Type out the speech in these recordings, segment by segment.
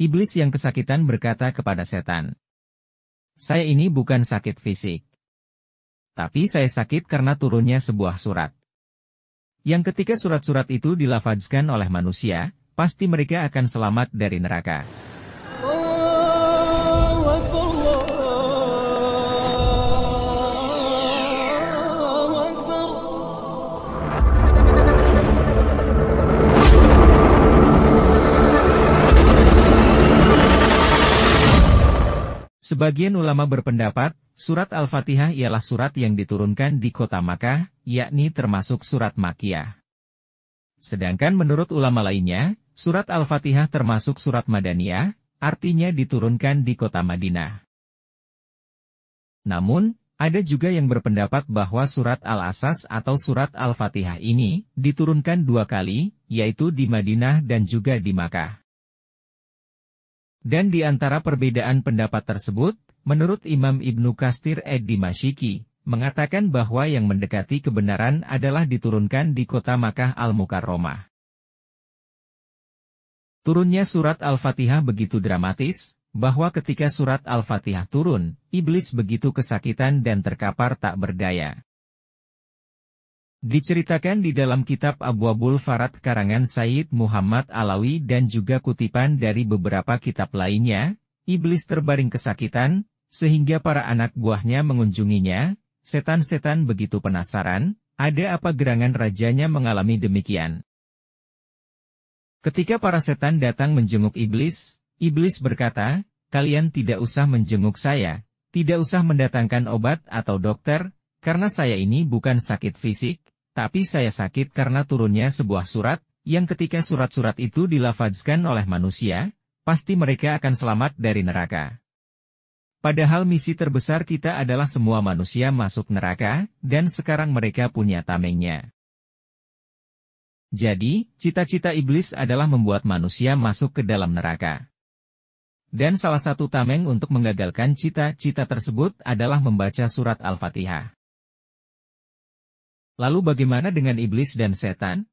Iblis yang kesakitan berkata kepada setan, "Saya ini bukan sakit fisik. Tapi saya sakit karena turunnya sebuah surat. Yang ketika surat-surat itu dilafazkan oleh manusia, pasti mereka akan selamat dari neraka." Sebagian ulama berpendapat, surat Al-Fatihah ialah surat yang diturunkan di kota Makkah, yakni termasuk surat Makkiyah. Sedangkan menurut ulama lainnya, surat Al-Fatihah termasuk surat Madaniyah, artinya diturunkan di kota Madinah. Namun, ada juga yang berpendapat bahwa surat Al-Asas atau surat Al-Fatihah ini diturunkan 2 kali, yaitu di Madinah dan juga di Makkah. Dan di antara perbedaan pendapat tersebut, menurut Imam Ibnu Katsir ad-Dimashqi, mengatakan bahwa yang mendekati kebenaran adalah diturunkan di kota Makkah Al-Mukarramah. Turunnya surat Al-Fatihah begitu dramatis, bahwa ketika surat Al-Fatihah turun, iblis begitu kesakitan dan terkapar tak berdaya. Diceritakan di dalam kitab Abwabul Farad karangan Sayyid Muhammad Alawi dan juga kutipan dari beberapa kitab lainnya, iblis terbaring kesakitan, sehingga para anak buahnya mengunjunginya. Setan-setan begitu penasaran, ada apa gerangan rajanya mengalami demikian. Ketika para setan datang menjenguk iblis, iblis berkata, "Kalian tidak usah menjenguk saya, tidak usah mendatangkan obat atau dokter, karena saya ini bukan sakit fisik. Tapi saya sakit karena turunnya sebuah surat, yang ketika surat-surat itu dilafazkan oleh manusia, pasti mereka akan selamat dari neraka. Padahal misi terbesar kita adalah semua manusia masuk neraka, dan sekarang mereka punya tamengnya." Jadi, cita-cita iblis adalah membuat manusia masuk ke dalam neraka. Dan salah satu tameng untuk menggagalkan cita-cita tersebut adalah membaca surat Al-Fatihah. Lalu bagaimana dengan iblis dan setan?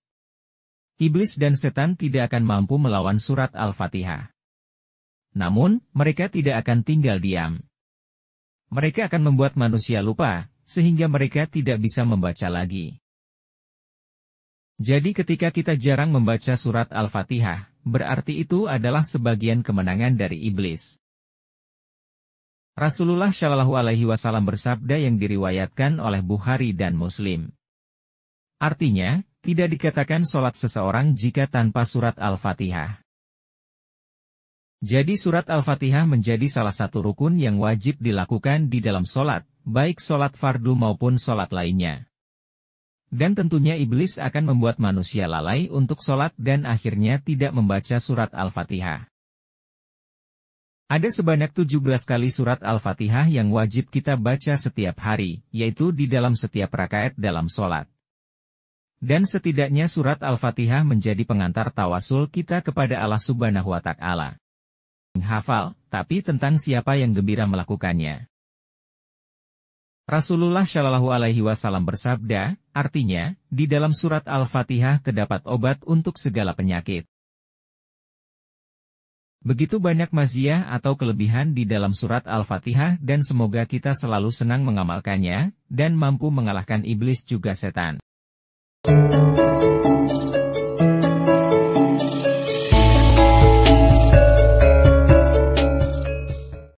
Iblis dan setan tidak akan mampu melawan surat Al-Fatihah. Namun, mereka tidak akan tinggal diam. Mereka akan membuat manusia lupa, sehingga mereka tidak bisa membaca lagi. Jadi ketika kita jarang membaca surat Al-Fatihah, berarti itu adalah sebagian kemenangan dari iblis. Rasulullah Shallallahu Alaihi Wasallam bersabda yang diriwayatkan oleh Bukhari dan Muslim. Artinya, tidak dikatakan sholat seseorang jika tanpa surat Al-Fatihah. Jadi surat Al-Fatihah menjadi salah satu rukun yang wajib dilakukan di dalam sholat, baik sholat fardu maupun sholat lainnya. Dan tentunya iblis akan membuat manusia lalai untuk sholat dan akhirnya tidak membaca surat Al-Fatihah. Ada sebanyak 17 kali surat Al-Fatihah yang wajib kita baca setiap hari, yaitu di dalam setiap rakaat dalam sholat. Dan setidaknya surat Al-Fatihah menjadi pengantar tawasul kita kepada Allah Subhanahu wa Ta'ala. Hafal, tapi tentang siapa yang gembira melakukannya. Rasulullah Shallallahu Alaihi Wasallam bersabda, artinya, di dalam surat Al-Fatihah terdapat obat untuk segala penyakit. Begitu banyak maziyah atau kelebihan di dalam surat Al-Fatihah dan semoga kita selalu senang mengamalkannya, dan mampu mengalahkan iblis juga setan.